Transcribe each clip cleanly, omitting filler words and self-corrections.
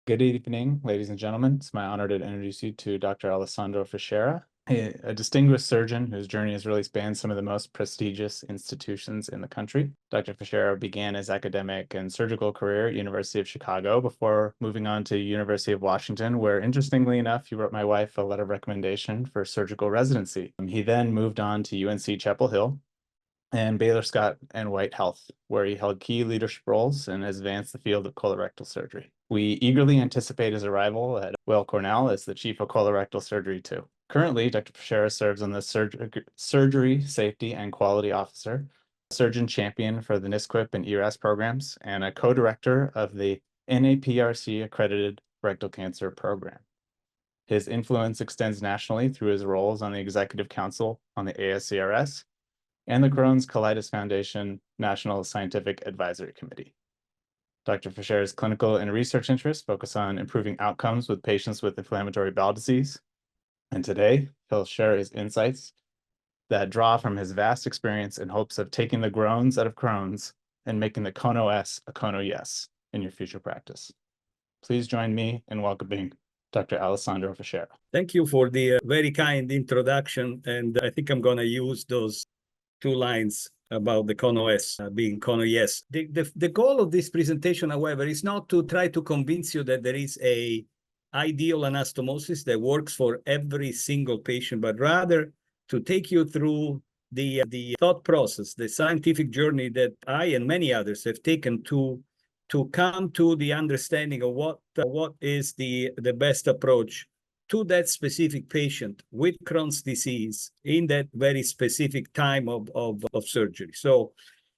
Good evening, ladies and gentlemen. It's my honor to introduce you to Dr. Alessandro Fichera, a distinguished surgeon whose journey has really spanned some of the most prestigious institutions in the country. Dr. Fichera began his academic and surgical career at University of Chicago before moving on to University of Washington, where, interestingly enough, he wrote my wife a letter of recommendation for surgical residency. He then moved on to UNC Chapel Hill and Baylor Scott and White Health, where he held key leadership roles and has advanced the field of colorectal surgery. We eagerly anticipate his arrival at Weill Cornell as the chief of colorectal surgery too. Currently, Dr. Fichera serves on the Surgery Safety and Quality Officer, surgeon champion for the NSQIP and ERAS programs, and a co-director of the NAPRC accredited Rectal Cancer Program. His influence extends nationally through his roles on the Executive Council on the ASCRS and the Crohn's Colitis Foundation National Scientific Advisory Committee. Dr. Fichera's clinical and research interests focus on improving outcomes with patients with inflammatory bowel disease. And today, he'll share his insights that draw from his vast experience in hopes of taking the groans out of Crohn's and making the CONO-S a CONO-YES in your future practice. Please join me in welcoming Dr. Alessandro Fichera. Thank you for the very kind introduction. And I think I'm going to use those two lines about the CONO-S being CONO-YES. The goal of this presentation, however, is not to try to convince you that there is a ideal anastomosis that works for every single patient, but rather to take you through the thought process, the scientific journey that I and many others have taken to come to the understanding of what is the best approach to that specific patient with Crohn's disease in that very specific time of surgery. So,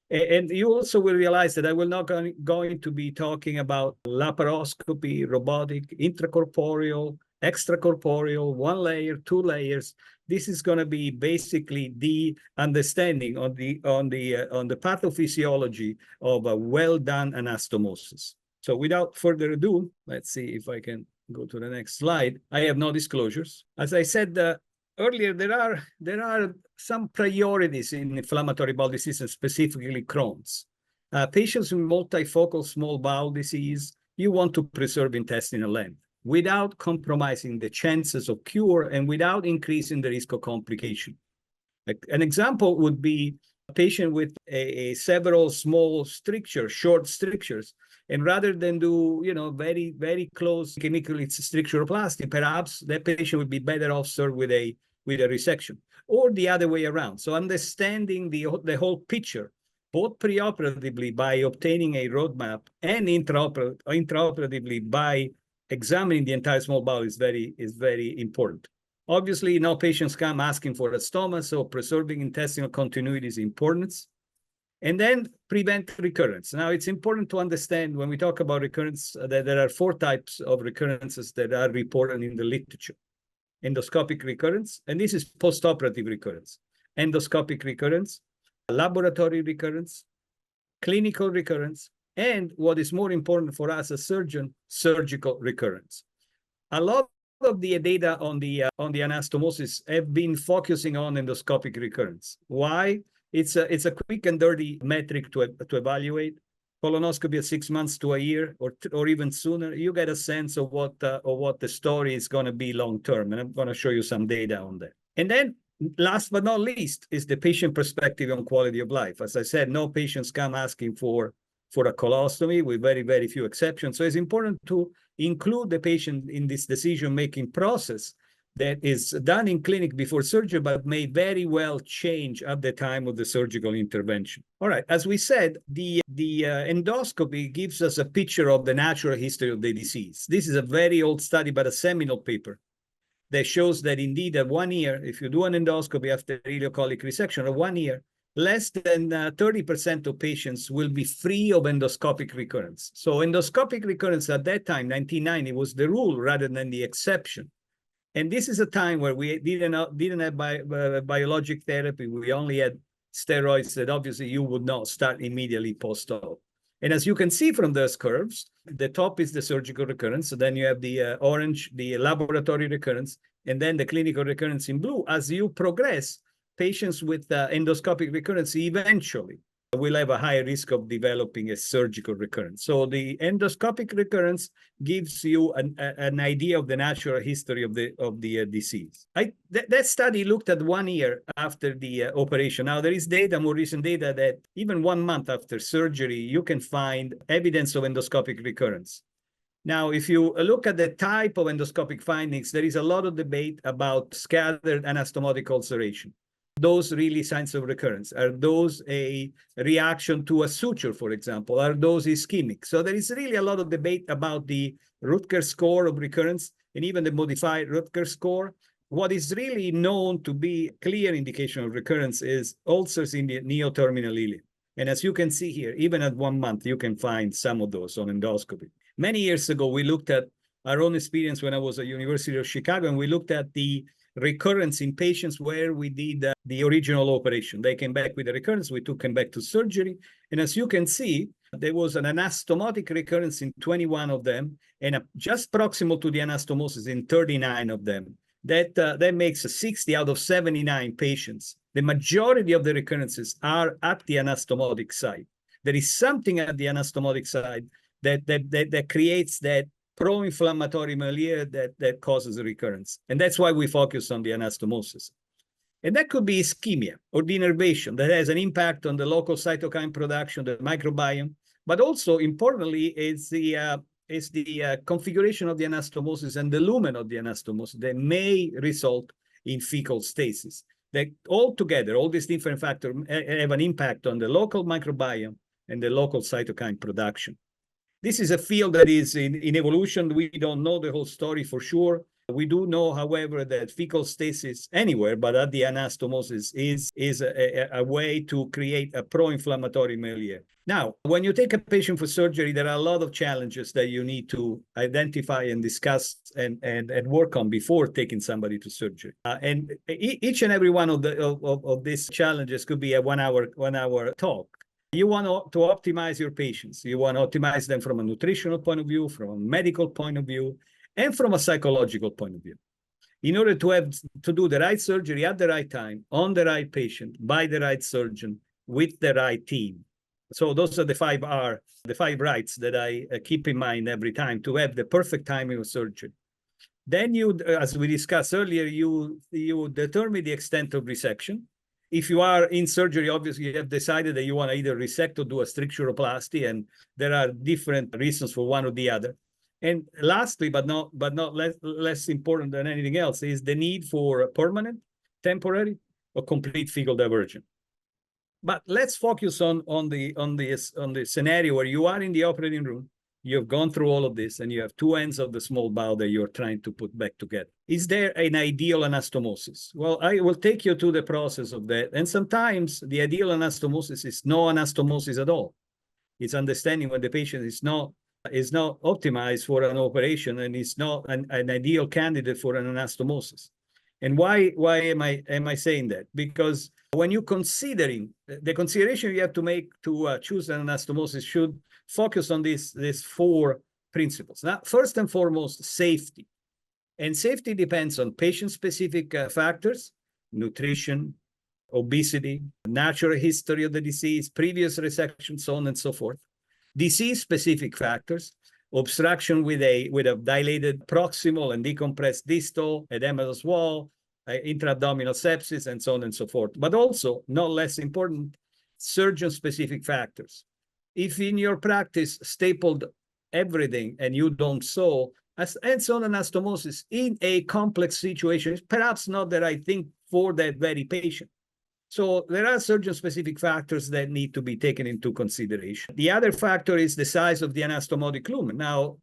and you also will realize that I will not going to be talking about laparoscopy, robotic, intracorporeal, extracorporeal, one layer, two layers. This is going to be basically the understanding on the pathophysiology of a well-done anastomosis. So without further ado, let's see if I can go to the next slide. I have no disclosures. As I said earlier, there are some priorities in inflammatory bowel disease, and specifically Crohn's. Patients with multifocal small bowel disease, you want to preserve intestinal length without compromising the chances of cure and without increasing the risk of complication. An example would be a patient with several small strictures, short strictures, and rather than do, very, very close chemical stricturoplasty, perhaps that patient would be better off served with a resection, or the other way around. So understanding the whole picture, both preoperatively by obtaining a roadmap and intraoperatively by examining the entire small bowel is very important. Obviously, no patients come asking for a stoma, so preserving intestinal continuity is important. And then prevent recurrence. Now, it's important to understand when we talk about recurrence that there are 4 types of recurrences that are reported in the literature. Endoscopic recurrence, and this is postoperative recurrence. Endoscopic recurrence, laboratory recurrence, clinical recurrence, and what is more important for us as surgeon, surgical recurrence. A lot of the data on the anastomosis have been focusing on endoscopic recurrence. Why? It's a quick and dirty metric to evaluate. Colonoscopy at 6 months to a year, or even sooner, you get a sense of what the story is going to be long term, and I'm going to show you some data on that. And then, last but not least, is the patient perspective on quality of life. As I said, no patients come asking for a colostomy, with very, very few exceptions. So it's important to include the patient in this decision-making process that is done in clinic before surgery, but may very well change at the time of the surgical intervention. All right, as we said, the endoscopy gives us a picture of the natural history of the disease. This is a very old study, but a seminal paper that shows that indeed at 1 year, if you do an endoscopy after ileocolic resection, at 1 year, less than 30% of patients will be free of endoscopic recurrence. So endoscopic recurrence at that time, 1990, was the rule rather than the exception. And this is a time where we didn't have biologic therapy. We only had steroids that obviously you would not start immediately post-op. And as you can see from those curves, the top is the surgical recurrence. So then you have the orange, the laboratory recurrence, and then the clinical recurrence in blue. As you progress, patients with endoscopic recurrence eventually will have a higher risk of developing a surgical recurrence. So the endoscopic recurrence gives you an idea of the natural history of the disease. That study looked at 1 year after the operation. Now, there is data, more recent data, that even 1 month after surgery, you can find evidence of endoscopic recurrence. Now, if you look at the type of endoscopic findings, there is a lot of debate about scattered anastomotic ulceration. Those really signs of recurrence? Are those a reaction to a suture, for example? Are those ischemic? So there is really a lot of debate about the Rutger score of recurrence and even the modified Rutger score. What is really known to be a clear indication of recurrence is ulcers in the neoterminal ileum. And as you can see here, even at 1 month, you can find some of those on endoscopy. Many years ago, we looked at our own experience when I was at University of Chicago, and we looked at the recurrence in patients where we did the original operation. They came back with a recurrence. We took them back to surgery. And as you can see, there was an anastomotic recurrence in 21 of them and just proximal to the anastomosis in 39 of them. That makes 60 out of 79 patients. The majority of the recurrences are at the anastomotic site. There is something at the anastomotic site that creates that pro-inflammatory milieu that causes a recurrence. And that's why we focus on the anastomosis. And that could be ischemia or denervation that has an impact on the local cytokine production, the microbiome, but also importantly is the configuration of the anastomosis and the lumen of the anastomosis that may result in fecal stasis. That all together, all these different factors have an impact on the local microbiome and the local cytokine production. This is a field that is in evolution. We don't know the whole story for sure. We do know, however, that fecal stasis anywhere, but at the anastomosis is a way to create a pro-inflammatory milieu. Now, when you take a patient for surgery, there are a lot of challenges that you need to identify and discuss and work on before taking somebody to surgery. And each and every one of these challenges could be a one hour talk. You want to optimize your patients. You want to optimize them from a nutritional point of view, from a medical point of view, and from a psychological point of view. In order to do the right surgery at the right time, on the right patient, by the right surgeon, with the right team. So those are the 5 R, the 5 rights that I keep in mind every time to have the perfect timing of surgery. Then you, as we discussed earlier, you determine the extent of resection. If you are in surgery, obviously you have decided that you want to either resect or do a stricturoplasty, and there are different reasons for one or the other. And lastly, but not less important than anything else, is the need for permanent, temporary, or complete fecal diversion. But let's focus on the scenario where you are in the operating room. You've gone through all of this, and you have 2 ends of the small bowel that you're trying to put back together. Is there an ideal anastomosis? Well, I will take you to the process of that. And sometimes the ideal anastomosis is no anastomosis at all. It's understanding when the patient is not optimized for an operation and is not an ideal candidate for an anastomosis. And why am I saying that? Because when you're considering the consideration you have to make to choose an anastomosis should focus on these 4 principles. Now, first and foremost, safety. And safety depends on patient-specific factors, nutrition, obesity, natural history of the disease, previous resection, so on and so forth. Disease-specific factors, obstruction with a dilated proximal and decompressed distal, edematous wall, intra-abdominal sepsis, and so on and so forth. But also, not less important, surgeon-specific factors. If in your practice stapled everything and you don't sew, hands-on anastomosis in a complex situation is perhaps not the right thing for that very patient. So there are surgeon-specific factors that need to be taken into consideration. The other factor is the size of the anastomotic lumen. Now,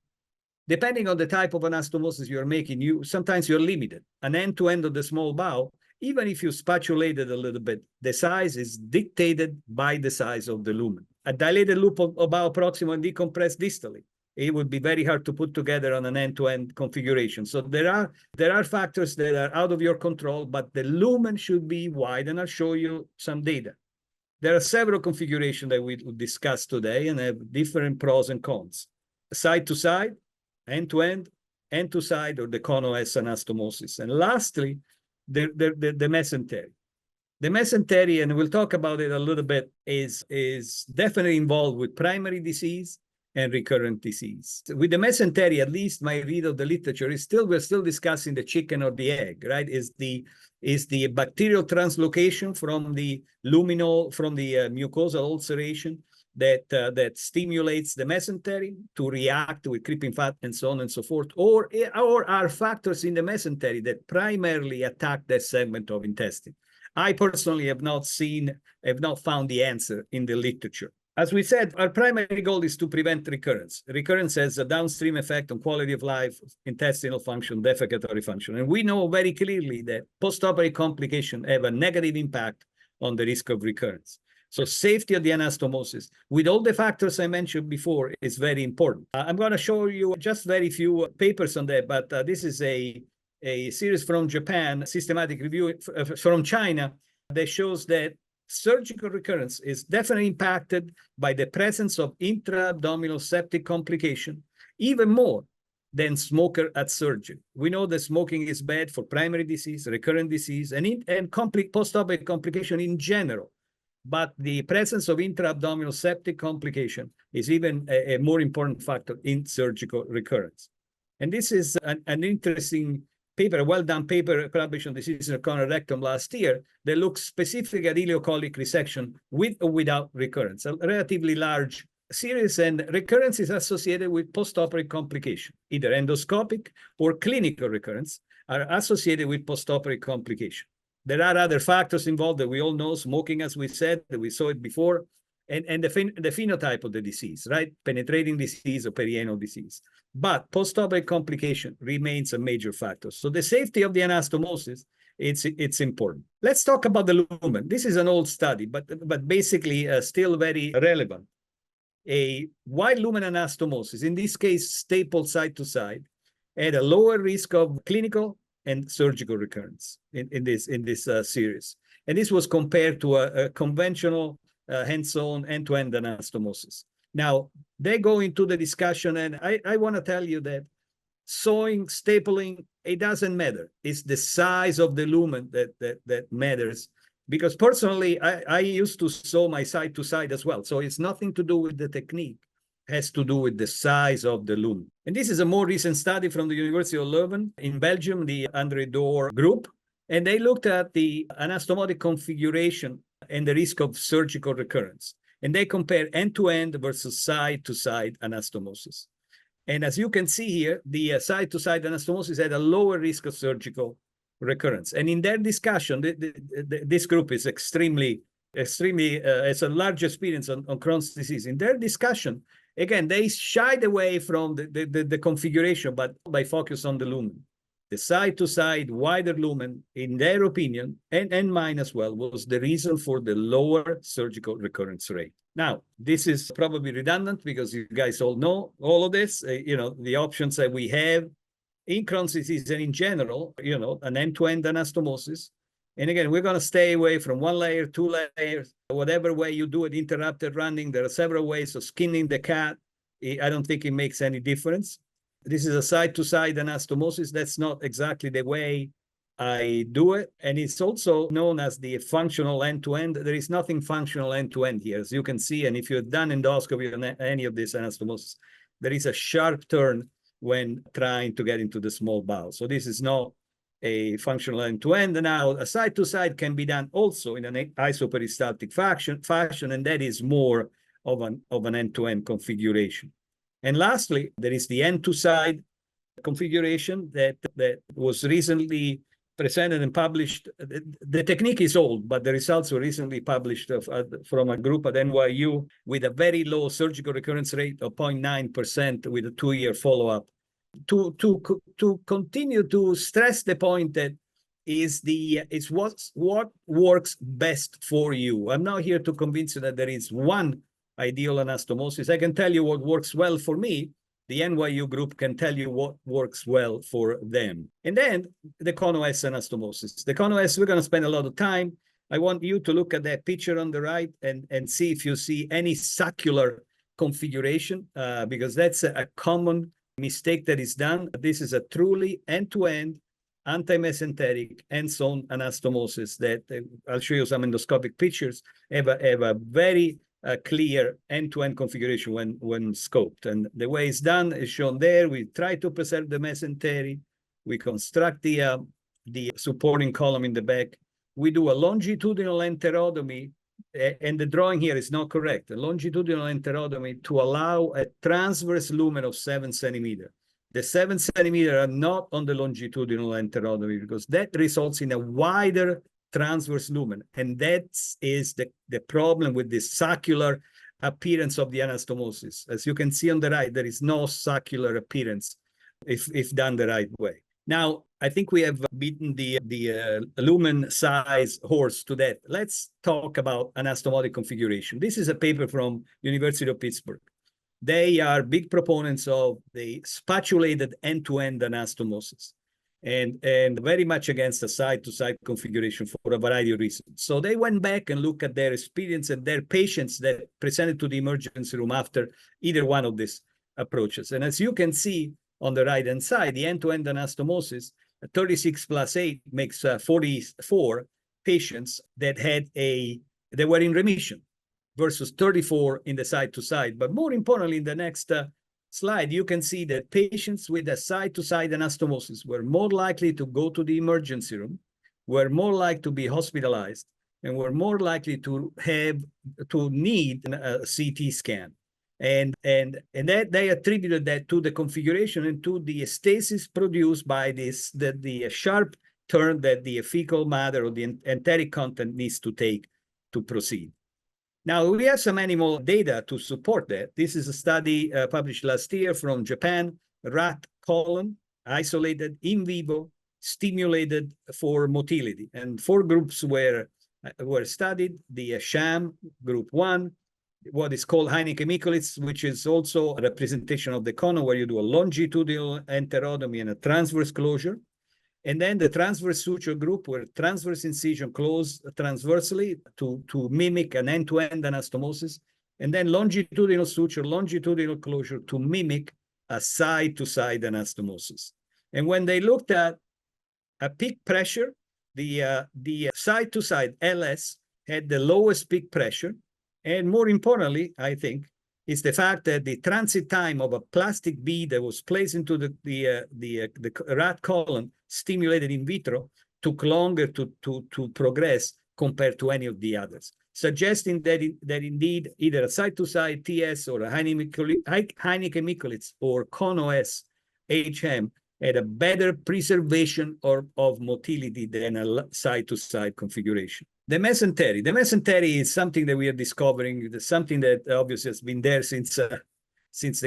depending on the type of anastomosis you're making, sometimes you're limited. An end-to-end of the small bowel, even if you spatulate it a little bit, the size is dictated by the size of the lumen. A dilated loop of bowel proximal and decompressed distally, it would be very hard to put together on an end-to-end configuration. So there are factors that are out of your control, but the lumen should be wide, and I'll show you some data. There are several configurations that we will discuss today and have different pros and cons. Side to side, end-to-end, end-to-side, or the Cono S anastomosis. And lastly, the mesentery. The mesentery, and we'll talk about it a little bit, is definitely involved with primary disease and recurrent disease. With the mesentery, at least my read of the literature is we're still discussing the chicken or the egg, right? Is the bacterial translocation from the mucosal ulceration that stimulates the mesentery to react with creeping fat and so on and so forth, or are factors in the mesentery that primarily attack that segment of intestine. I personally have not found the answer in the literature. As we said, our primary goal is to prevent recurrence. Recurrence has a downstream effect on quality of life, intestinal function, defecatory function. And we know very clearly that postoperative complications have a negative impact on the risk of recurrence. So safety of the anastomosis, with all the factors I mentioned before, is very important. I'm going to show you just very few papers on that, but this is a series from Japan, systematic review from China, that shows that surgical recurrence is definitely impacted by the presence of intra-abdominal septic complication, even more than smoker at surgery. We know that smoking is bad for primary disease, recurrent disease, and postoperative complication in general. But the presence of intra-abdominal septic complication is even a more important factor in surgical recurrence. And this is an interesting paper, a well-done paper published on disease of colorectal last year that looks specifically at ileocolic resection with or without recurrence, a relatively large series, and recurrence is associated with postoperative complication. Either endoscopic or clinical recurrence are associated with postoperative complication. There are other factors involved that we all know, smoking, as we said, that we saw it before, and the phenotype of the disease, right? Penetrating disease or perianal disease. But postoperative complication remains a major factor. So the safety of the anastomosis, it's important. Let's talk about the lumen. This is an old study, but basically still very relevant. A wide lumen anastomosis, in this case, stapled side to side, had a lower risk of clinical and surgical recurrence in this series. And this was compared to a conventional hands-on end-to-end anastomosis. Now, they go into the discussion, and I want to tell you that sewing, stapling, it doesn't matter. It's the size of the lumen that matters. Because personally, I used to sew my side to side as well. So it's nothing to do with the technique. It has to do with the size of the lumen. And this is a more recent study from the University of Leuven in Belgium, the André Door group. And they looked at the anastomotic configuration and the risk of surgical recurrence. And they compare end-to-end versus side-to-side anastomosis. And as you can see here, the side-to-side anastomosis had a lower risk of surgical recurrence. And in their discussion, this group is extremely, it's a large experience on Crohn's disease. In their discussion, again, they shied away from the configuration, but by focus on the lumen. The side-to-side wider lumen, in their opinion, and mine as well, was the reason for the lower surgical recurrence rate. Now, this is probably redundant because you guys all know all of this, the options that we have in Crohn's disease and in general, an end-to-end anastomosis. And again, we're going to stay away from one layer, two layers, whatever way you do it, interrupted running. There are several ways of skinning the cat. I don't think it makes any difference. This is a side-to-side anastomosis. That's not exactly the way I do it. And it's also known as the functional end-to-end. There is nothing functional end-to-end here, as you can see. And if you've done endoscopy on any of this anastomosis, there is a sharp turn when trying to get into the small bowel. So this is not a functional end-to-end. Now, a side-to-side can be done also in an isoperistaltic fashion, and that is more of an end-to-end configuration. And lastly, there is the end-to-side configuration that was recently presented and published. The technique is old, but the results were recently published from a group at NYU with a very low surgical recurrence rate of 0.9% with a 2-year follow-up. To continue to stress the point that it's what works best for you. I'm not here to convince you that there is one ideal anastomosis. I can tell you what works well for me. The NYU group can tell you what works well for them. And then the Cono-S anastomosis. The Cono-S, we're going to spend a lot of time. I want you to look at that picture on the right and see if you see any saccular configuration, because that's a common mistake that is done. This is a truly end-to-end anti-mesenteric, and zone anastomosis that I'll show you some endoscopic pictures, have a very clear end-to-end configuration when scoped. And the way it's done is shown there. We try to preserve the mesentery. We construct the supporting column in the back. We do a longitudinal enterotomy, and the drawing here is not correct. A longitudinal enterotomy to allow a transverse lumen of 7 centimeters. The 7 centimeters are not on the longitudinal enterotomy because that results in a wider transverse lumen. And that is the problem with the saccular appearance of the anastomosis. As you can see on the right, there is no saccular appearance if done the right way. Now, I think we have beaten the lumen size horse to death. Let's talk about anastomotic configuration. This is a paper from University of Pittsburgh. They are big proponents of the spatulated end-to-end anastomosis and very much against the side-to-side configuration for a variety of reasons. So they went back and looked at their experience and their patients that presented to the emergency room after either one of these approaches. And as you can see on the right-hand side, the end-to-end anastomosis, 36 plus 8 makes 44 patients that they were in remission, versus 34 in the side-to-side. But more importantly, in the next slide, you can see that patients with a side-to-side anastomosis were more likely to go to the emergency room, were more likely to be hospitalized, and were more likely to need a CT scan. And that they attributed that to the configuration and to the stasis produced by the sharp turn that the fecal matter or the enteric content needs to take to proceed. Now, we have some animal data to support that. This is a study published last year from Japan, rat colon, isolated in vivo, stimulated for motility. And 4 groups were studied, the sham, group 1, what is called Heineke-Micholitz, which is also a representation of the colon, where you do a longitudinal enterotomy and a transverse closure. And then the transverse suture group, where transverse incision closed transversely to mimic an end-to-end anastomosis. And then longitudinal suture, longitudinal closure to mimic a side-to-side anastomosis. And when they looked at a peak pressure, the side-to-side LS had the lowest peak pressure. And more importantly, I think, is the fact that the transit time of a plastic bead that was placed into the rat colon stimulated in vitro took longer to progress compared to any of the others, suggesting that indeed either a side-to-side TS or a Heineke-Micholitz or CON-OS HM had a better preservation of motility than a side-to-side configuration. The mesentery is something that we are discovering. It's something that obviously has been there since the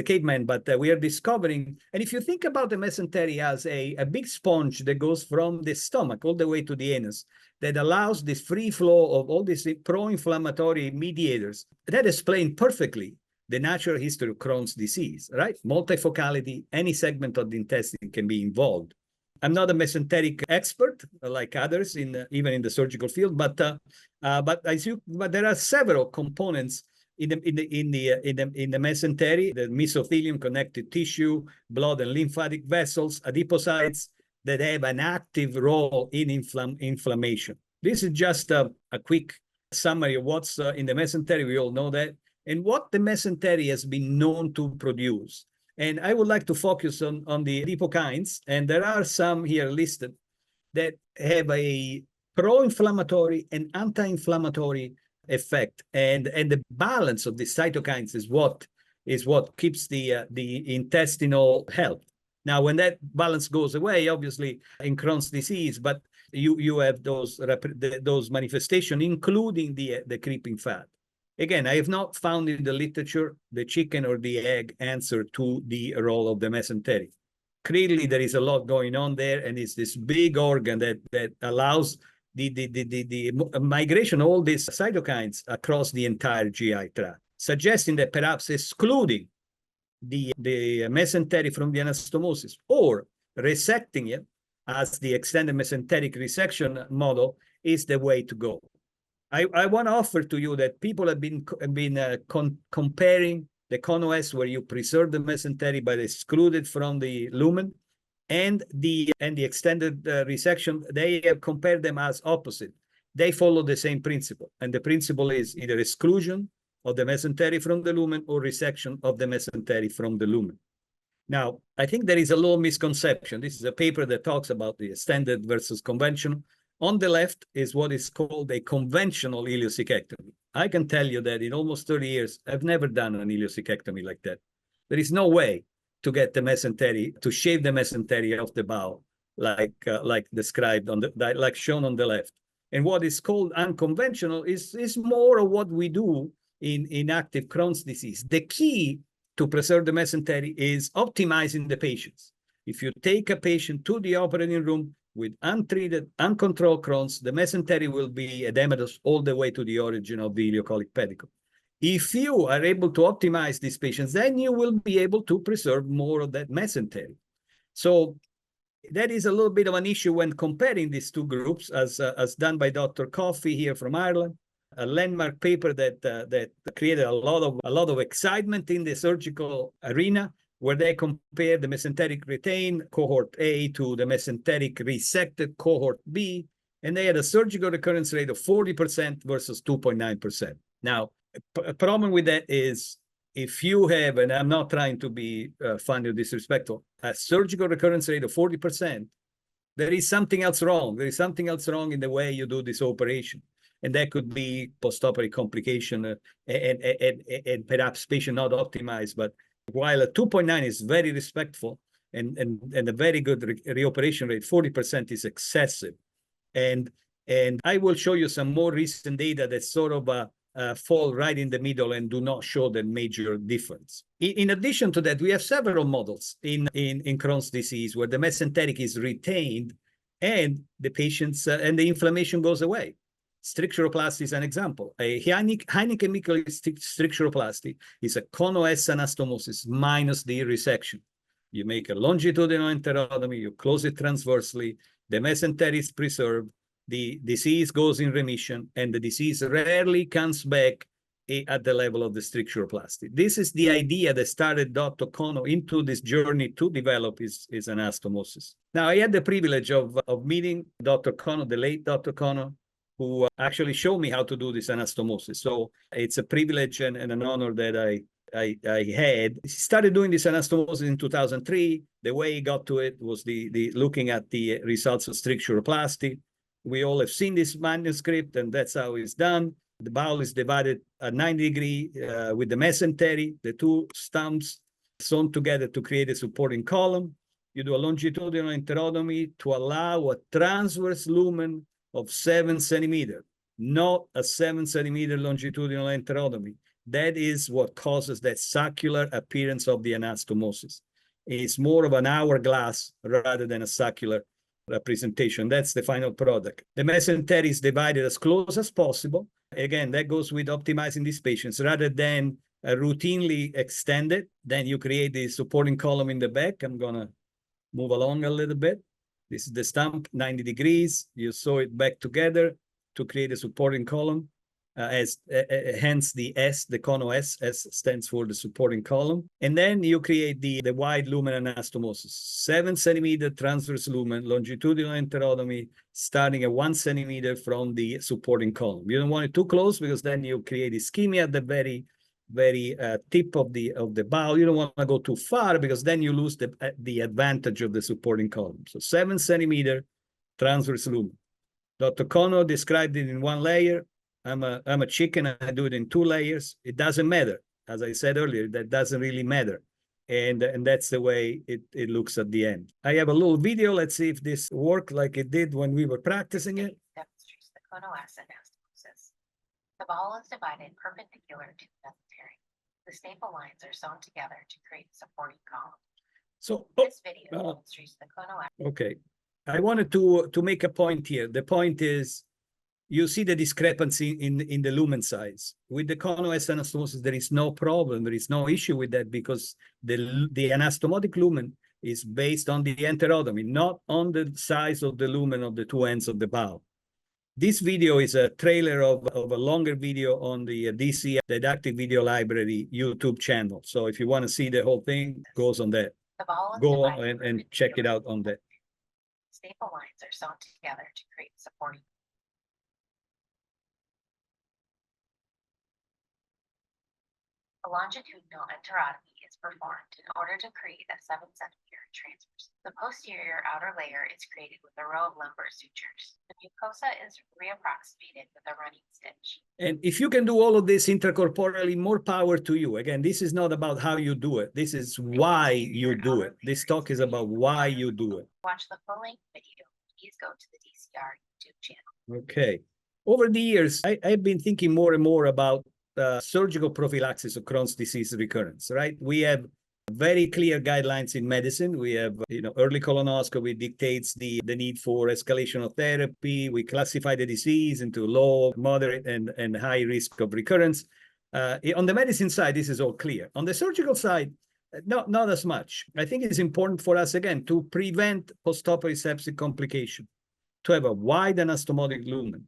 caveman, but we are discovering. And if you think about the mesentery as a big sponge that goes from the stomach all the way to the anus, that allows this free flow of all these pro-inflammatory mediators, that explains perfectly the natural history of Crohn's disease, right? Multifocality, any segment of the intestine can be involved. I'm not a mesenteric expert like others even in the surgical field, but there are several components in the mesentery, the mesothelium, connective tissue, blood and lymphatic vessels, adipocytes that have an active role in inflammation. This is just a quick summary of what's in the mesentery. We all know that, and what the mesentery has been known to produce. And I would like to focus on the adipokines, and there are some here listed that have a pro-inflammatory and anti-inflammatory effect, and the balance of the cytokines is what keeps the intestinal health. Now, when that balance goes away, obviously in Crohn's disease, but you have those manifestations, including the creeping fat. Again, I have not found in the literature the chicken or the egg answer to the role of the mesentery. Clearly, there is a lot going on there, and it's this big organ that allows the migration of all these cytokines across the entire GI tract, suggesting that perhaps excluding the mesentery from the anastomosis or resecting it as the extended mesenteric resection model is the way to go. I want to offer to you that people have been comparing the CON-OS, where you preserve the mesentery but exclude it from the lumen, and the extended resection, they have compared them as opposite. They follow the same principle, and the principle is either exclusion of the mesentery from the lumen or resection of the mesentery from the lumen. Now, I think there is a little misconception. This is a paper that talks about the extended versus conventional. On the left is what is called a conventional ileocectomy. I can tell you that in almost 30 years, I've never done an ileocectomy like that. There is no way to get the mesentery, to shave the mesentery off the bowel, like described on the, like shown on the left. And what is called unconventional is more of what we do in active Crohn's disease. The key to preserve the mesentery is optimizing the patients. If you take a patient to the operating room with untreated, uncontrolled Crohn's, the mesentery will be edematous all the way to the origin of the ileocolic pedicle. If you are able to optimize these patients, then you will be able to preserve more of that mesentery. So that is a little bit of an issue when comparing these two groups, as done by Dr. Coffey here from Ireland, a landmark paper that created a lot of excitement in the surgical arena, where they compared the mesenteric retained cohort A to the mesenteric resected cohort B, and they had a surgical recurrence rate of 40% versus 2.9%. Now, a problem with that is if you have, and I'm not trying to be funny or disrespectful, a surgical recurrence rate of 40%, there is something else wrong. There is something else wrong in the way you do this operation. And that could be postoperative complication and perhaps patient not optimized. But while a 2.9 is very respectful and a very good reoperation rate, 40% is excessive. And I will show you some more recent data that sort of fall right in the middle and do not show the major difference. In addition to that, we have several models in Crohn's disease where the mesenteric is retained and the patients and the inflammation goes away. Stricturoplasty is an example. A Heineken-Mickel stricturoplasty is a Cono-S anastomosis minus the resection. You make a longitudinal enterotomy, you close it transversely, the mesentery is preserved, the disease goes in remission, and the disease rarely comes back at the level of the stricturoplasty. This is the idea that started Dr. Kono into this journey to develop his anastomosis. Now, I had the privilege of meeting Dr. Kono, the late Dr. Kono, who actually showed me how to do this anastomosis. So it's a privilege and an honor that I had. He started doing this anastomosis in 2003. The way he got to it was the looking at the results of stricturoplasty. We all have seen this manuscript, and that's how it's done. The bowel is divided at 90 degrees with the mesentery, the two stumps sewn together to create a supporting column. You do a longitudinal enterotomy to allow a transverse lumen of 7 centimeters, not a 7 centimeter longitudinal enterotomy. That is what causes that circular appearance of the anastomosis. It's more of an hourglass rather than a circular representation. That's the final product. The mesentery is divided as close as possible. Again, that goes with optimizing these patients rather than routinely extended. Then you create the supporting column in the back. I'm going to move along a little bit. This is the stump, 90 degrees. You sew it back together to create a supporting column. Hence the S, the Cono-S, S stands for the supporting column. And then you create the wide lumen anastomosis, 7 centimeter transverse lumen, longitudinal enterotomy, starting at 1 centimeter from the supporting column. You don't want it too close because then you create ischemia at the very tip of the bowel. You don't want to go too far because then you lose the advantage of the supporting column. So 7 centimeter transverse lumen. Dr. Kono described it in 1 layer. I'm a chicken, I do it in 2 layers. It doesn't matter. As I said earlier, that doesn't really matter. And that's the way it looks at the end. I have a little video. Let's see if this worked like it did when we were practicing it. Demonstrates the Cono-S anastomosis. The bowel is divided perpendicular to the mesentery. The staple lines are sewn together to create a supporting column. So This video demonstrates the Cono-S. Okay. I wanted to make a point here. The point is, you see the discrepancy in the lumen size. With the Cono-S anastomosis, there is no problem. There is no issue with that because the anastomotic lumen is based on the enterotomy, not on the size of the lumen of the 2 ends of the bowel. This video is a trailer of a longer video on the DC Didactic Video Library YouTube channel. So if you want to see the whole thing, it goes on that. The ball is go divided and check it out on that. Staple lines are sewn together to create supporting. A longitudinal enterotomy is performed in order to create a 7-centimeter transverse. The posterior outer layer is created with a row of lumbar sutures. The mucosa is reapproximated with a running stitch. And if you can do all of this intracorporally, more power to you. Again, this is not about how you do it. This is why you do it. This talk is about why you do it. Watch the full-length video. Please go to the DCR YouTube channel. Okay. Over the years, I've been thinking more and more about surgical prophylaxis of Crohn's disease recurrence, right? We have very clear guidelines in medicine. We have, early colonoscopy dictates the need for escalation of therapy. We classify the disease into low, moderate, and high risk of recurrence. On the medicine side, this is all clear. On the surgical side, not as much. I think it's important for us, again, to prevent postoperative septic complication, to have a wide anastomotic lumen,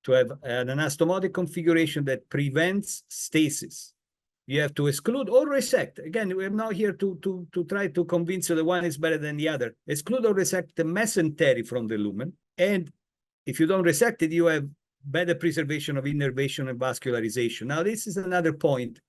to have an anastomotic configuration that prevents stasis. You have to exclude or resect. Again, we're not here to try to convince you that one is better than the other. Exclude or resect the mesentery from the lumen. And if you don't resect it, you have better preservation of innervation and vascularization. Now, this is another point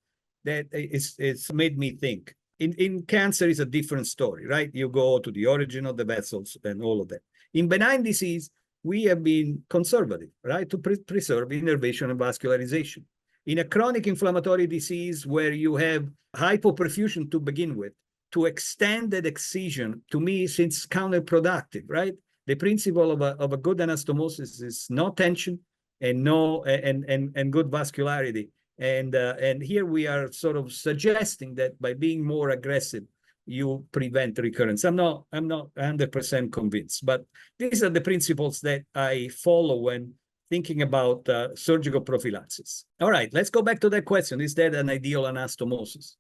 that it's made me think. In cancer, it's a different story, right? You go to the origin of the vessels and all of that. In benign disease, we have been conservative, right, to preserve innervation and vascularization. In a chronic inflammatory disease where you have hypoperfusion to begin with, to extend that excision, to me, seems counterproductive, right? The principle of a good anastomosis is no tension and good vascularity. And here we are sort of suggesting that by being more aggressive, you prevent recurrence. I'm not 100% convinced, but these are the principles that I follow when thinking about surgical prophylaxis. All right, let's go back to that question. Is that an ideal anastomosis?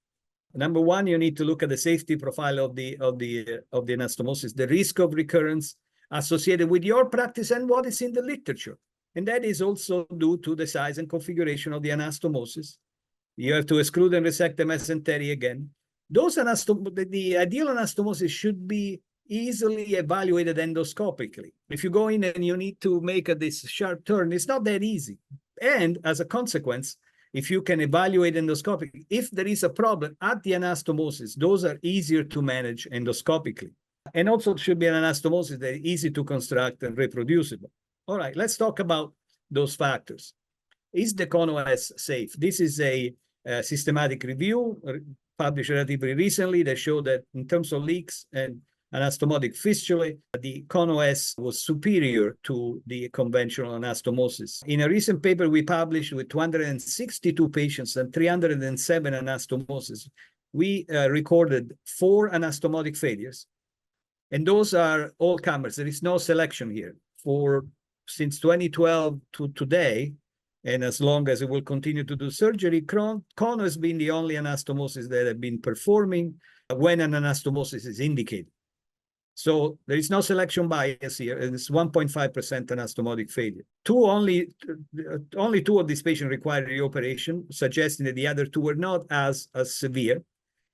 Number one, you need to look at the safety profile of the anastomosis, the risk of recurrence associated with your practice and what is in the literature. And that is also due to the size and configuration of the anastomosis. You have to exclude and resect the mesentery again. The ideal anastomosis should be easily evaluated endoscopically. If you go in and you need to make this sharp turn, it's not that easy. And as a consequence, if you can evaluate endoscopically, if there is a problem at the anastomosis, those are easier to manage endoscopically. And also it should be an anastomosis that is easy to construct and reproducible. All right, let's talk about those factors. Is the CONOS safe? This is a systematic review published relatively recently that showed that in terms of leaks and anastomotic fistulae, the CONOS was superior to the conventional anastomosis. In a recent paper we published with 262 patients and 307 anastomosis, we recorded 4 anastomotic failures. And those are all comers. There is no selection here. Since 2012 to today, and as long as it will continue to do surgery, Crohn has been the only anastomosis that have been performing when an anastomosis is indicated. So there is no selection bias here, and it's 1.5% anastomotic failure. Only 2 of these patients required reoperation, suggesting that the other 2 were not as severe,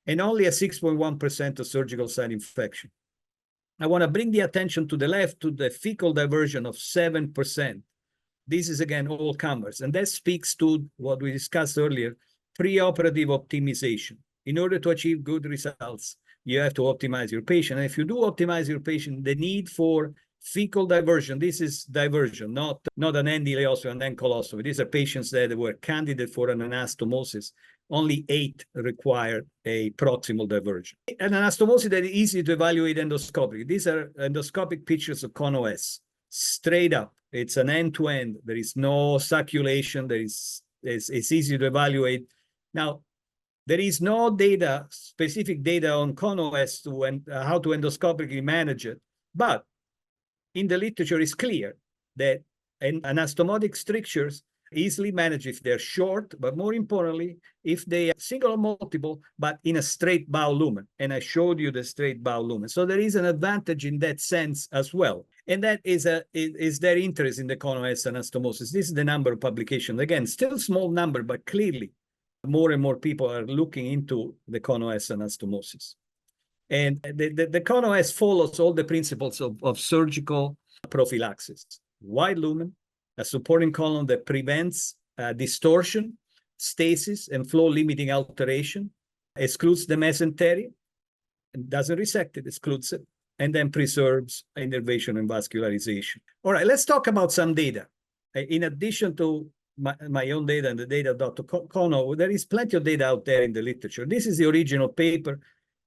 and only a 6.1% of surgical site infection. I want to bring the attention to the left to the fecal diversion of 7%. This is, again, all comers. And that speaks to what we discussed earlier, preoperative optimization. In order to achieve good results, you have to optimize your patient. And if you do optimize your patient, the need for fecal diversion, this is diversion, not an endoleostomy and then colostomy. These are patients that were candidate for an anastomosis. Only 8 required a proximal diversion. An anastomosis that is easy to evaluate endoscopically. These are endoscopic pictures of CONOS, straight up. It's an end-to-end. There is no circulation. It's easy to evaluate. Now, there is no data, specific data on CONOS how to endoscopically manage it. But in the literature, it's clear that anastomotic strictures easily managed if they're short, but more importantly, if they are single or multiple, but in a straight bowel lumen. And I showed you the straight bowel lumen. So there is an advantage in that sense as well. And that is their interest in the CONOS anastomosis. This is the number of publications. Again, still small number, but clearly more and more people are looking into the CONOS anastomosis. And the CONOS follows all the principles of surgical prophylaxis. Wide lumen, a supporting column that prevents distortion, stasis, and flow-limiting alteration, excludes the mesentery, doesn't resect it, excludes it, and then preserves innervation and vascularization. All right, let's talk about some data. In addition to my own data and the data of Dr. Kono, there is plenty of data out there in the literature. This is the original paper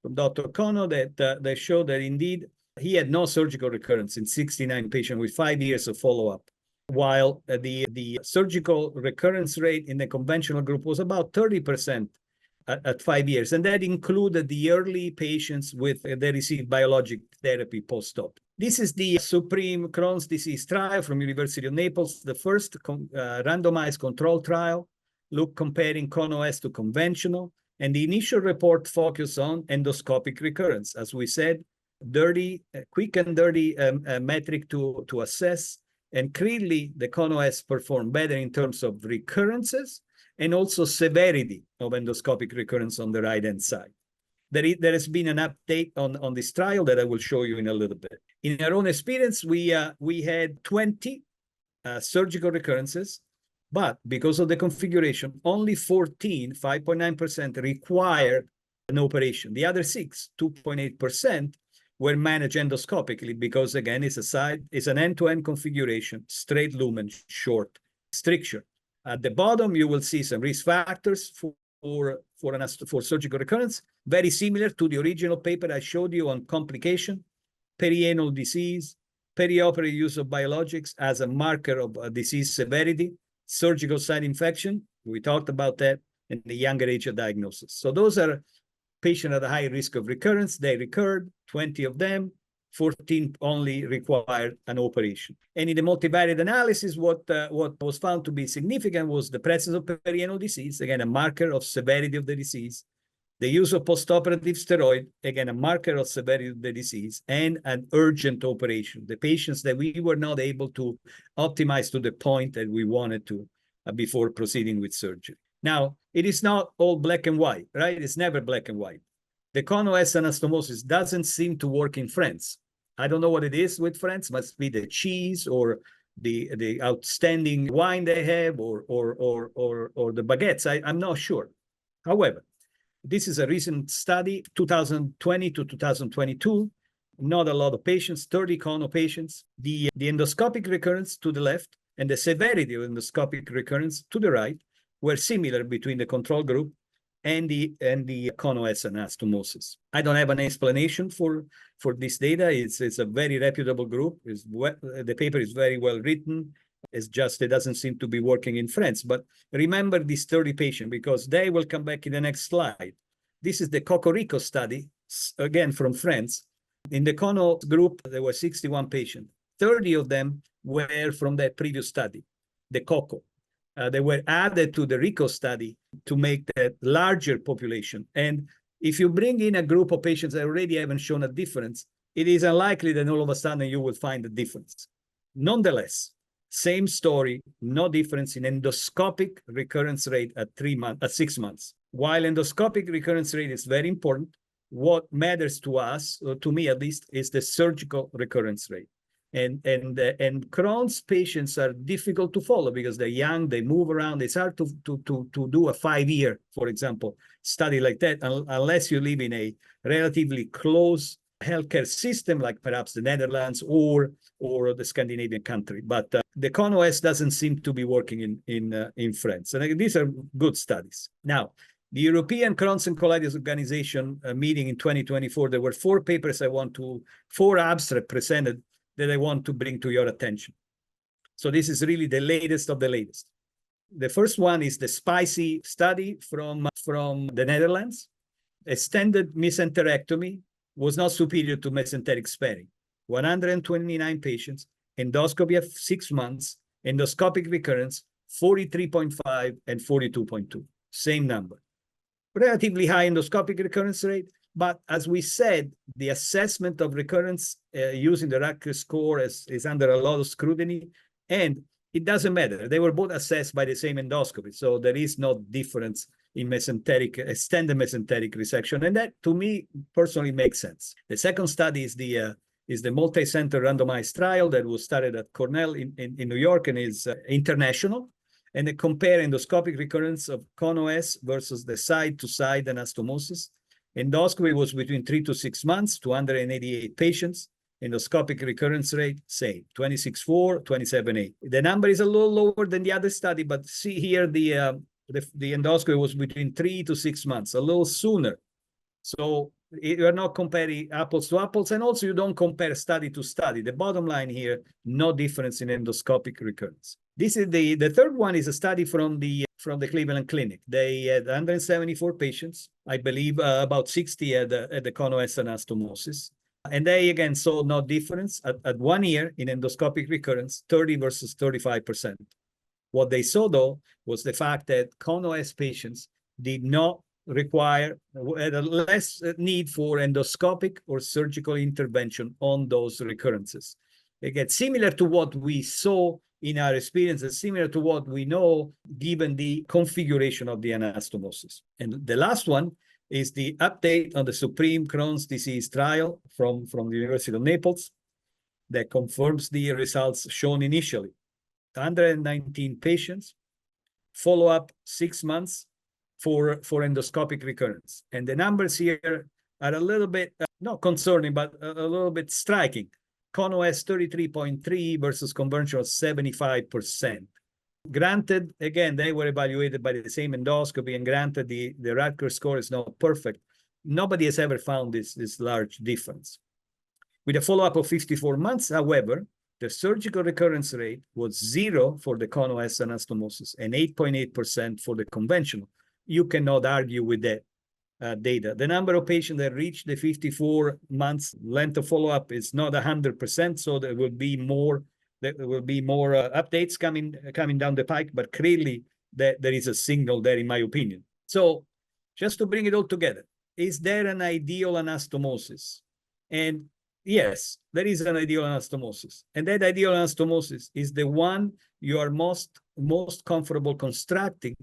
from Dr. Kono that showed that indeed he had no surgical recurrence in 69 patients with 5 years of follow-up, while the surgical recurrence rate in the conventional group was about 30% at 5 years. And that included the early patients with they received biologic therapy post-op. This is the Supreme Crohn's disease trial from University of Naples, the first randomized control trial, comparing CONOS to conventional. And the initial report focused on endoscopic recurrence. As we said, quick and dirty metric to assess. And clearly, the CONOS performed better in terms of recurrences and also severity of endoscopic recurrence on the right-hand side. There has been an update on this trial that I will show you in a little bit. In our own experience, we had 20 surgical recurrences, but because of the configuration, only 14, 5.9% required an operation. The other 6, 2.8%, were managed endoscopically because, again, it's an end-to-end configuration, straight lumen, short stricture. At the bottom, you will see some risk factors for surgical recurrence, very similar to the original paper I showed you on complication, perianal disease, perioperative use of biologics as a marker of disease severity, surgical site infection, we talked about that, and the younger age of diagnosis. So those are patients at a high risk of recurrence. They recurred, 20 of them, 14 only required an operation. And in the multivariate analysis, what was found to be significant was the presence of perianal disease, again, a marker of severity of the disease, the use of postoperative steroid, again, a marker of severity of the disease, and an urgent operation. The patients that we were not able to optimize to the point that we wanted to before proceeding with surgery. Now, it is not all black and white, right? It's never black and white. The CONOS anastomosis doesn't seem to work in France. I don't know what it is with France. Must be the cheese or the outstanding wine they have or the baguettes. I'm not sure. However, this is a recent study, 2020 to 2022. Not a lot of patients, 30 CONO patients. The endoscopic recurrence to the left and the severity of endoscopic recurrence to the right were similar between the control group and the CONOS anastomosis. I don't have an explanation for this data. It's a very reputable group. The paper is very well written. It's just it doesn't seem to be working in France. But remember these 30 patients because they will come back in the next slide. This is the Cocorico study, again from France. In the CONO group, there were 61 patients. 30 of them were from the previous study, the COCO. They were added to the RICO study to make that larger population. And if you bring in a group of patients that already haven't shown a difference, it is unlikely that all of a sudden you will find a difference. Nonetheless, same story, no difference in endoscopic recurrence rate at 6 months. While endoscopic recurrence rate is very important, what matters to us, or to me at least, is the surgical recurrence rate. And Crohn's patients are difficult to follow because they're young, they move around. It's hard to do a 5-year, for example, study like that, unless you live in a relatively close healthcare system, like perhaps the Netherlands or the Scandinavian country. But the CONOS doesn't seem to be working in France. And these are good studies. Now, the European Crohn's and Colitis Organization meeting in 2024, there were 4 papers 4 abstracts presented that I want to bring to your attention. So this is really the latest of the latest. The first one is the SPICY study from the Netherlands. Extended mesenterectomy was not superior to mesenteric sparing. 129 patients, endoscopy at 6 months, endoscopic recurrence, 43.5 and 42.2, same number. Relatively high endoscopic recurrence rate, but as we said, the assessment of recurrence using the RAC score is under a lot of scrutiny, and it doesn't matter. They were both assessed by the same endoscopy, so there is no difference in mesenteric, extended mesenteric resection. And that, to me, personally makes sense. The second study is the multi-center randomized trial that was started at Cornell in New York and is international. And they compare endoscopic recurrence of CON-OS versus the side-to-side anastomosis. Endoscopy was between 3 to 6 months, 288 patients. Endoscopic recurrence rate, same, 26.4, 27.8. The number is a little lower than the other study, but see here the endoscopy was between 3 to 6 months, a little sooner. So you are not comparing apples to apples, and also you don't compare study to study. The bottom line here, no difference in endoscopic recurrence. This is the third one is a study from the Cleveland Clinic. They had 174 patients, I believe about 60 at the CON-OS anastomosis. And they again saw no difference at 1 year in endoscopic recurrence, 30 versus 35%. What they saw though was the fact that CON-OS patients did not require less need for endoscopic or surgical intervention on those recurrences. Again, similar to what we saw in our experiences, similar to what we know given the configuration of the anastomosis. And the last one is the update on the Supreme Crohn's disease trial from the University of Naples that confirms the results shown initially. 119 patients, follow-up 6 months for endoscopic recurrence. And the numbers here are a little bit, not concerning, but a little bit striking. CON-OS 33.3 versus conventional 75%. Granted, again, they were evaluated by the same endoscopy, and granted, the Radker score is not perfect. Nobody has ever found this large difference. With a follow-up of 54 months, however, the surgical recurrence rate was 0 for the CON-OS anastomosis and 8.8% for the conventional. You cannot argue with that data. The number of patients that reached the 54 months length of follow-up is not 100%, so there will be more. There will be more updates coming down the pike, but clearly there is a signal there, in my opinion. So just to bring it all together, is there an ideal anastomosis? And yes, there is an ideal anastomosis. And that ideal anastomosis is the one you are most comfortable constructing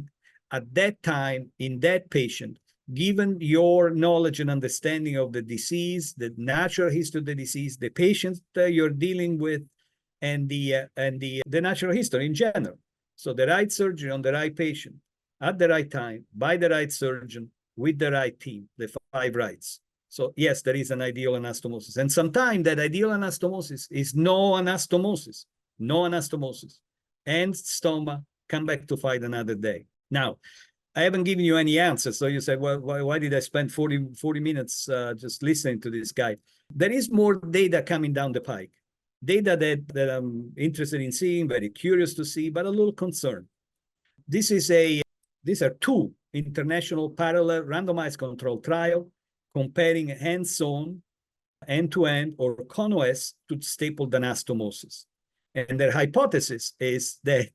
at that time in that patient, given your knowledge and understanding of the disease, the natural history of the disease, the patients that you're dealing with, and the natural history in general. So the right surgery on the right patient at the right time by the right surgeon with the right team, the 5 rights. So yes, there is an ideal anastomosis. And sometimes that ideal anastomosis is no anastomosis, and stoma, come back to fight another day. Now, I haven't given you any answers. So you say, well, why did I spend 40 minutes just listening to this guy? There is more data coming down the pike. Data that I'm interested in seeing, very curious to see, but a little concerned. These are 2 international parallel randomized controlled trial comparing hands-on, end-to-end, or CON-OS to stapled anastomosis. And their hypothesis is that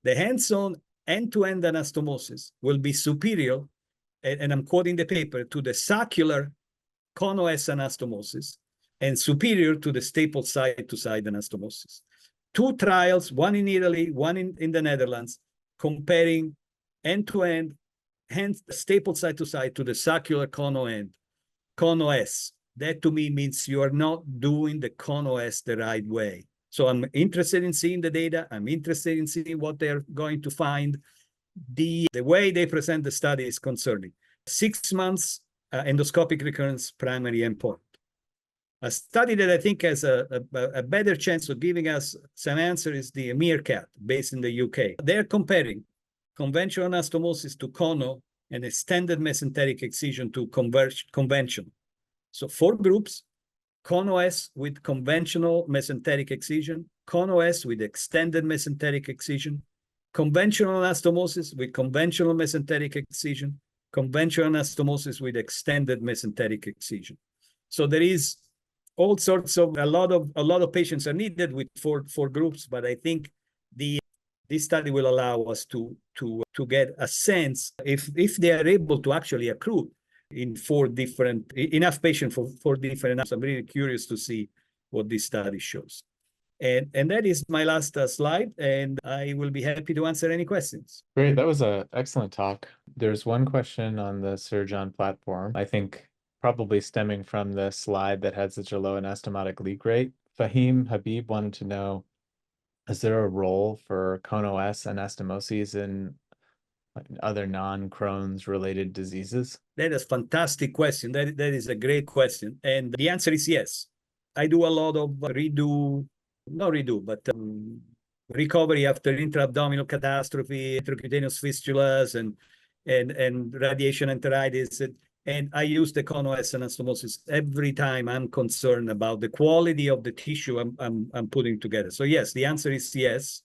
the hands-on end-to-end anastomosis will be superior, and I'm quoting the paper, to the saccular CON-OS anastomosis, and superior to the stapled side-to-side anastomosis. 2 trials, one in Italy, one in the Netherlands, comparing end-to-end, stapled side-to-side to the saccular CON-OS. That to me means you are not doing the CON-OS the right way. So I'm interested in seeing the data. I'm interested in seeing what they're going to find. The way they present the study is concerning. 6 months endoscopic recurrence primary endpoint. A study that I think has a better chance of giving us some answer is the MEERKAT, based in the UK. They're comparing conventional anastomosis to CONO and extended mesenteric excision to conventional. So 4 groups: CON-OS with conventional mesenteric excision, CON-OS with extended mesenteric excision, conventional anastomosis with conventional mesenteric excision, conventional anastomosis with extended mesenteric excision. So there is all sorts of a lot of patients are needed with four groups, but I think this study will allow us to get a sense if they are able to actually accrue in 4 different enough patients for 4 different. I'm really curious to see what this study shows. And that is my last slide, and I will be happy to answer any questions. Great, that was an excellent talk. There's one question on the Surgeon platform, I think probably stemming from the slide that had such a low anastomotic leak rate. Fahim Habib wanted to know, is there a role for Crohn-OS anastomoses in other non-Crohn's related diseases? That is a fantastic question. That is a great question. And the answer is yes. I do a lot of recovery after intra-abdominal catastrophe, intracutaneous fistulas, and radiation enteritis. And I use the Crohn-OS anastomosis every time I'm concerned about the quality of the tissue I'm putting together. So yes, the answer is yes.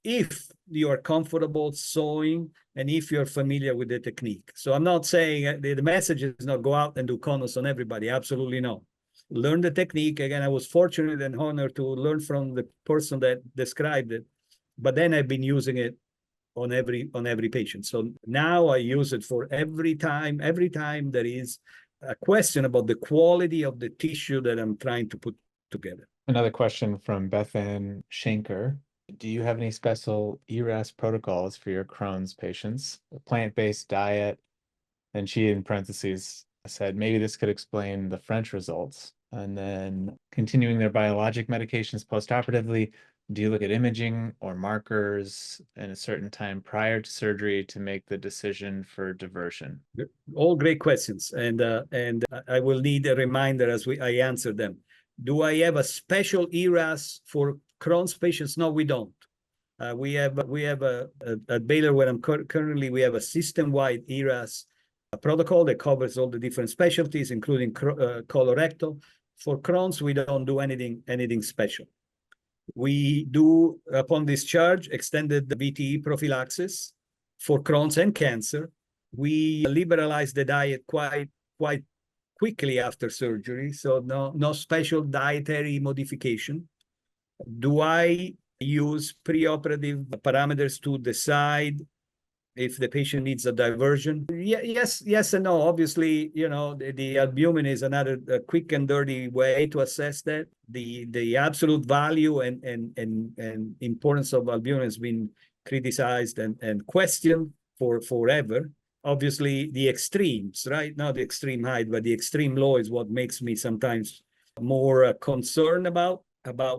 If you are comfortable sewing and if you're familiar with the technique. So I'm not saying the message is not go out and do Crohn-OS on everybody. Absolutely no. Learn the technique. Again, I was fortunate and honored to learn from the person that described it, but then I've been using it on every patient. So now I use it for every time there is a question about the quality of the tissue that I'm trying to put together. Another question from Bethan Schenker. Do you have any special ERAS protocols for your Crohn's patients? A plant-based diet? And she, in parentheses, said maybe this could explain the French results. And then continuing their biologic medications postoperatively, do you look at imaging or markers in a certain time prior to surgery to make the decision for diversion? All great questions, and I will need a reminder as I answer them. Do I have a special ERAS for Crohn's patients? No, we don't. We have at Baylor, where I'm currently, we have a system-wide ERAS protocol that covers all the different specialties, including colorectal. For Crohn's, we don't do anything special. We do, upon discharge, extended VTE prophylaxis for Crohn's and cancer. We liberalize the diet quite quickly after surgery, so no special dietary modification. Do I use preoperative parameters to decide if the patient needs a diversion? Yes and no. Obviously, the albumin is another quick and dirty way to assess that. The absolute value and importance of albumin has been criticized and questioned for forever. Obviously, the extremes, right? Not the extreme high, but the extreme low is what makes me sometimes more concerned about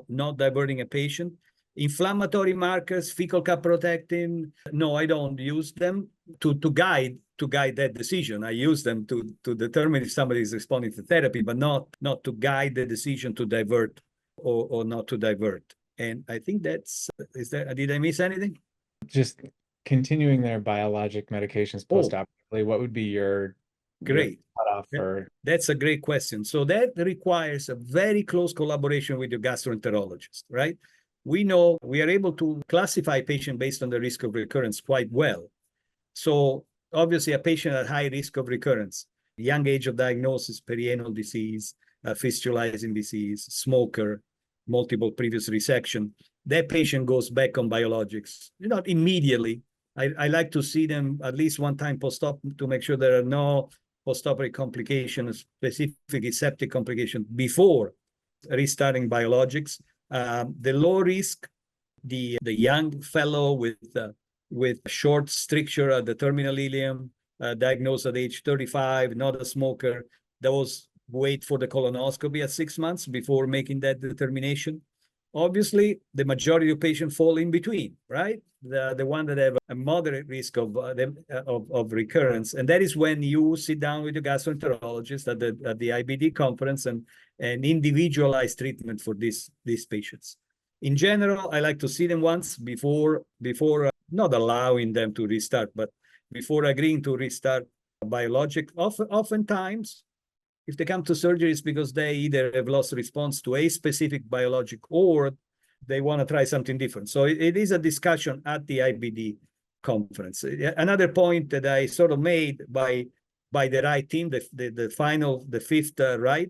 not diverting a patient. Inflammatory markers, fecal caprotectin, no, I don't use them to guide that decision. I use them to determine if somebody is responding to therapy, but not to guide the decision to divert or not to divert. And I think did I miss anything? Just continuing their biologic medications postoperatively, what would be your cutoff for? That's a great question. So that requires a very close collaboration with your gastroenterologist, right? We know we are able to classify patient based on the risk of recurrence quite well. So obviously a patient at high risk of recurrence, young age of diagnosis, perianal disease, fistulizing disease, smoker, multiple previous resection, that patient goes back on biologics. Not immediately. I like to see them at least one time post-op to make sure there are no postoperative complications, specifically septic complications, before restarting biologics. The low risk, the young fellow with short stricture at the terminal ileum, diagnosed at age 35, not a smoker, those wait for the colonoscopy at 6 months before making that determination. Obviously, the majority of patients fall in between, right? The one that have a moderate risk of recurrence, and that is when you sit down with your gastroenterologist at the IBD conference and individualize treatment for these patients. In general, I like to see them once before not allowing them to restart, but before agreeing to restart biologic. Oftentimes, if they come to surgery, it's because they either have lost response to a specific biologic or they want to try something different. So it is a discussion at the IBD conference. Another point that I sort of made by the right team, the fifth right,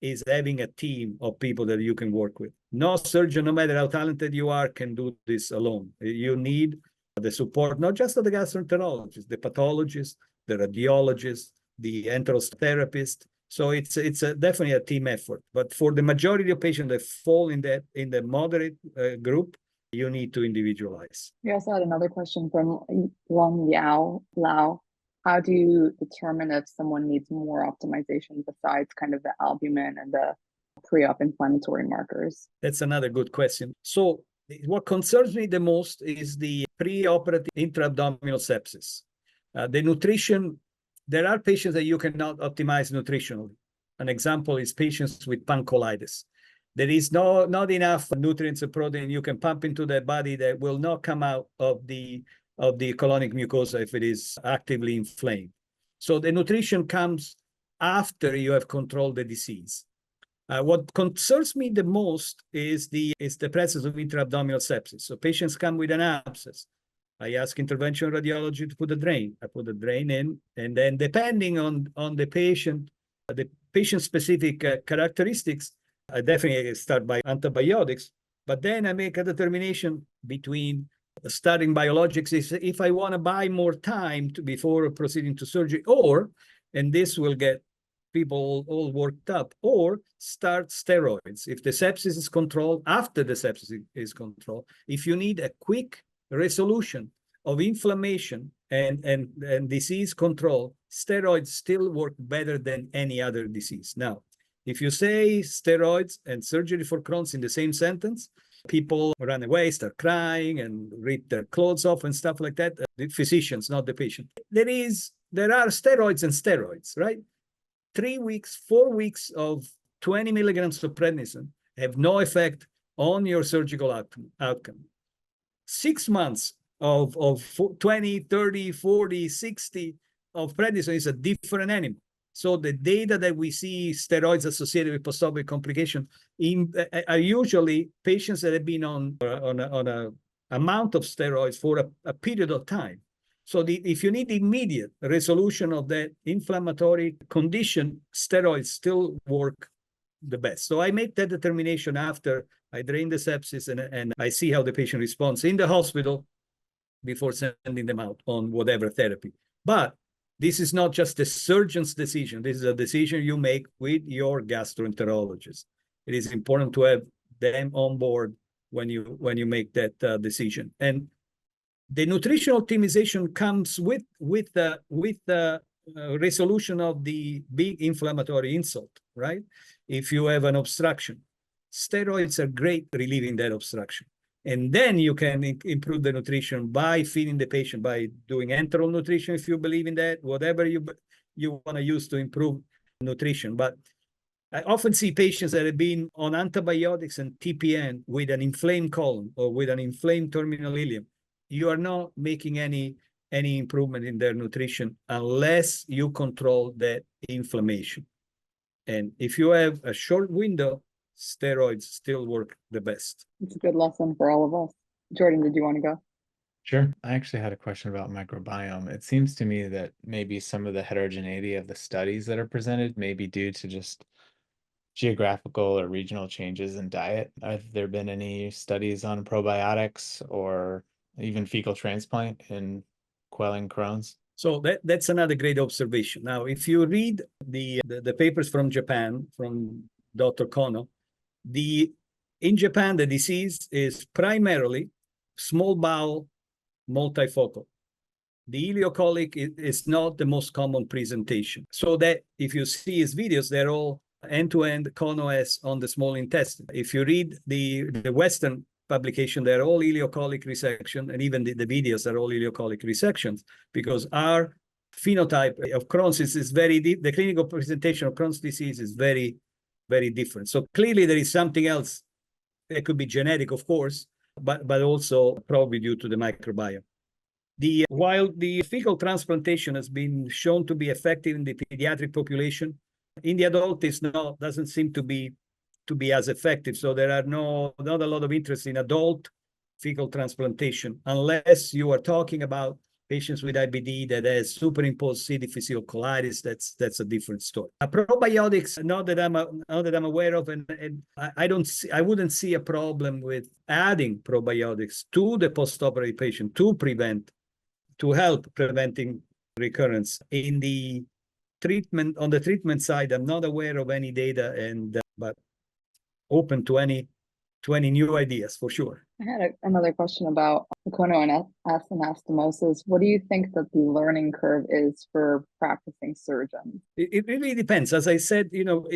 is having a team of people that you can work with. No surgeon, no matter how talented you are, can do this alone. You need the support, not just of the gastroenterologist, the pathologist, the radiologist, the enterotherapist, So it's definitely a team effort. But for the majority of patients that fall in the moderate group, you need to individualize. We also had another question from Long Lao. How do you determine if someone needs more optimization besides kind of the albumin and the pre-op inflammatory markers? That's another good question. So what concerns me the most is the preoperative intra-abdominal sepsis. The nutrition, there are patients that you cannot optimize nutritionally. An example is patients with pancolitis. There is not enough nutrients and protein you can pump into the body that will not come out of the colonic mucosa if it is actively inflamed. So the nutrition comes after you have controlled the disease. What concerns me the most is the presence of intra-abdominal sepsis. So patients come with an abscess. I ask interventional radiology to put a drain. I put the drain in, and then depending on the patient-specific characteristics, I definitely start by antibiotics, but then I make a determination between starting biologics if I want to buy more time before proceeding to surgery, or, and this will get people all worked up, or start steroids. If the sepsis is controlled, after the sepsis is controlled, if you need a quick resolution of inflammation and disease control, steroids still work better than any other disease. Now, if you say steroids and surgery for Crohn's in the same sentence, people run away, start crying, and rip their clothes off and stuff like that. The physicians, not the patient. There are steroids and steroids, right? 3 weeks, 4 weeks of 20 milligrams of prednisone have no effect on your surgical outcome. 6 months of 20, 30, 40, 60 of prednisone is a different animal. So the data that we see steroids associated with postoperative complication are usually patients that have been on an amount of steroids for a period of time. So if you need immediate resolution of that inflammatory condition, steroids still work the best. So I make that determination after I drain the sepsis and I see how the patient responds in the hospital before sending them out on whatever therapy. But this is not just the surgeon's decision. This is a decision you make with your gastroenterologist. It is important to have them on board when you make that decision. And the nutritional optimization comes with the resolution of the big inflammatory insult, right? If you have an obstruction, steroids are great relieving that obstruction. And then you can improve the nutrition by feeding the patient, by doing enteral nutrition, if you believe in that, whatever you want to use to improve nutrition. But I often see patients that have been on antibiotics and TPN with an inflamed colon or with an inflamed terminal ileum. You are not making any improvement in their nutrition unless you control that inflammation. And if you have a short window, steroids still work the best. It's a good lesson for all of us. Jordan, did you want to go? Sure. I actually had a question about microbiome. It seems to me that maybe some of the heterogeneity of the studies that are presented may be due to just geographical or regional changes in diet. Have there been any studies on probiotics or even fecal transplant in quelling Crohn's? So that's another great observation. Now, if you read the papers from Japan, from Dr. Kono, in Japan, the disease is primarily small bowel multifocal. The ileocolic is not the most common presentation. So that if you see his videos, they're all end-to-end Kono has on the small intestine. If you read the Western publication, they're all ileocolic resection, and even the videos are all ileocolic resections, because our phenotype of Crohn's is very deep. The clinical presentation of Crohn's disease is very, very different. So clearly there is something else. It could be genetic, of course, but also probably due to the microbiome. While the fecal transplantation has been shown to be effective in the pediatric population, in the adult doesn't seem to be as effective. So there are not a lot of interest in adult fecal transplantation unless you are talking about patients with IBD that has superimposed C. difficile colitis. That's a different story. Probiotics, not that I'm aware of, and I wouldn't see a problem with adding probiotics to the postoperative patient to help preventing recurrence. In the on the treatment side, I'm not aware of any data, and but open to any new ideas for sure. I had another question about anastomosis. What do you think that the learning curve is for practicing surgeons? It really depends. As I said,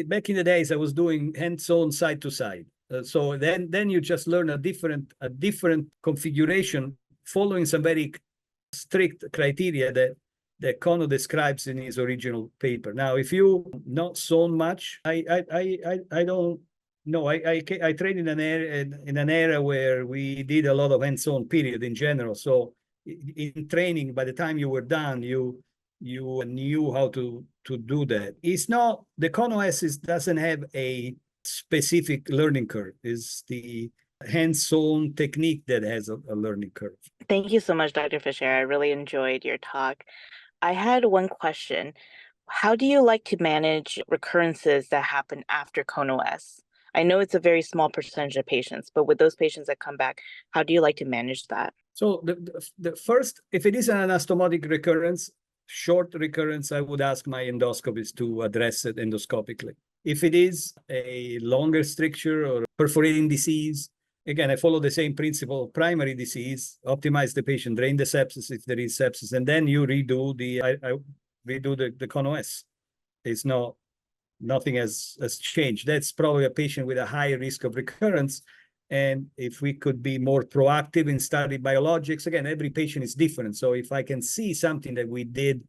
back in the days, I was doing hands-on side to side. So then you just learn a different configuration following some very strict criteria that Kono describes in his original paper. Now, if you not so much, I don't know. I trained in an era where we did a lot of hands-on period in general. So in training, by the time you were done, you knew how to do that. It's not, the Kono doesn't have a specific learning curve. It's the hands-on technique that has a learning curve. Thank you so much, Dr. Fichera. I really enjoyed your talk. I had one question. How do you like to manage recurrences that happen after Kono-S? I know it's a very small percentage of patients, but with those patients that come back, how do you like to manage that? So the first, if it is an anastomotic recurrence, short recurrence, I would ask my endoscopist to address it endoscopically. If it is a longer stricture or perforating disease, again, I follow the same principle: primary disease, optimize the patient, drain the sepsis if there is sepsis, and then you redo the Kono-S. It's nothing has changed. That's probably a patient with a high risk of recurrence. And if we could be more proactive in studying biologics, again, every patient is different. So if I can see something that we did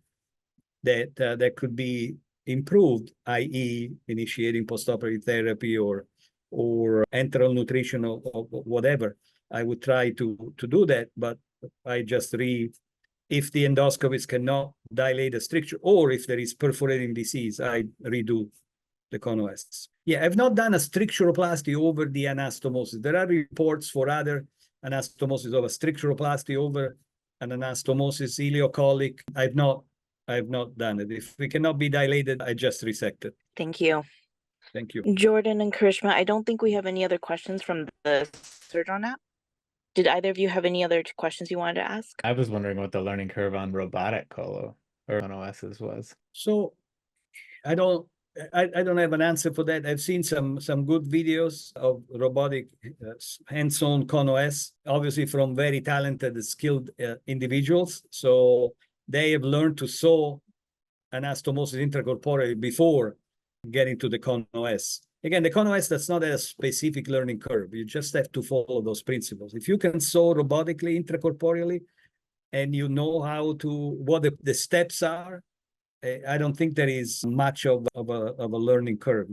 that could be improved, i.e. initiating postoperative therapy or enteral nutrition or whatever, I would try to do that. But I just if the endoscopist cannot dilate a stricture, or if there is perforating disease, I redo the Kono-S. Yeah, I've not done a stricturoplasty over the anastomosis. There are reports for other anastomosis of a stricturoplasty over an anastomosis ileocolic. I've not done it. If we cannot be dilated, I just resect it. Thank you. Thank you. Jordan and Karishma, I don't think we have any other questions from the Surgeon app. Did either of you have any other questions you wanted to ask? I was wondering what the learning curve on robotic Kono-S's was. So I don't have an answer for that. I've seen some good videos of robotic hands-on Kono-S, obviously from very talented, skilled individuals. So they have learned to sew anastomosis intracorporeally before getting to the Kono-S. Again, the Kono-S, that's not a specific learning curve. You just have to follow those principles. If you can sew robotically intracorporeally and you know what the steps are, I don't think there is much of a learning curve.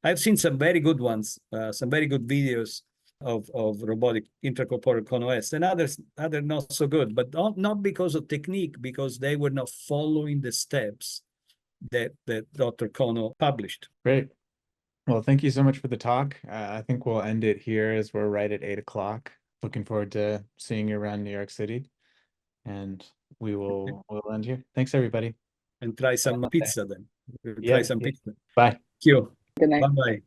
I've seen some very good ones, some very good videos of robotic intracorporeal Kono-S, and others not so good, but not because of technique, because they were not following the steps that Dr. Kono published. Great. Well, thank you so much for the talk. I think we'll end it here as we're right at 8 o'clock. Looking forward to seeing you around New York City, and we'll end here. Thanks, everybody. And try some pizza then. Yeah, Try some pizza. Bye. Thank you. Good night. Bye-bye.